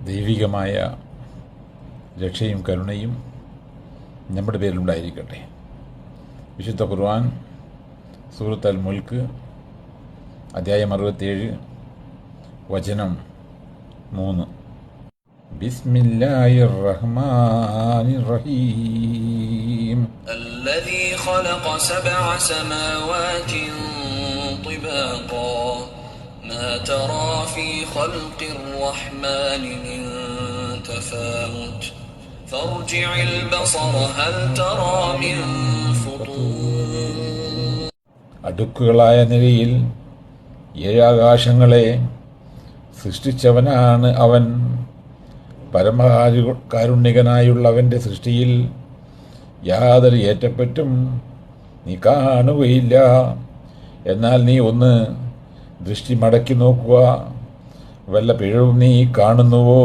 ദൈവികമായ രക്ഷയും കരുണയും നമ്മുടെ പേരിലുണ്ടായിരിക്കട്ടെ. വിശുദ്ധ ഖുർആൻ സൂറത്ത് അൽ മുൽക്ക് അധ്യായം 67 വചനം 3. ബിസ്മില്ലാഹിർ റഹ്മാനിർ റഹീം. الذي خلق 7 سماوات طباقا ما ترى في خلق الرحمن من تفاوت فارجع البصر هل ترى من فطور. അടുക്കുകളായ നിലയിൽ 7 ആകാശങ്ങളെ സൃഷ്ടിച്ചവനാണ് അവൻ. പരമകാരുണികനായുള്ളവൻ്റെ സൃഷ്ടിയിൽ യാതൊരു ഏറ്റപ്പറ്റും നീ കാണുകയില്ല. എന്നാൽ നീ ഒന്ന് ദൃഷ്ടി മടക്കി നോക്കുക, വല്ല പിഴവും നീ കാണുന്നുവോ?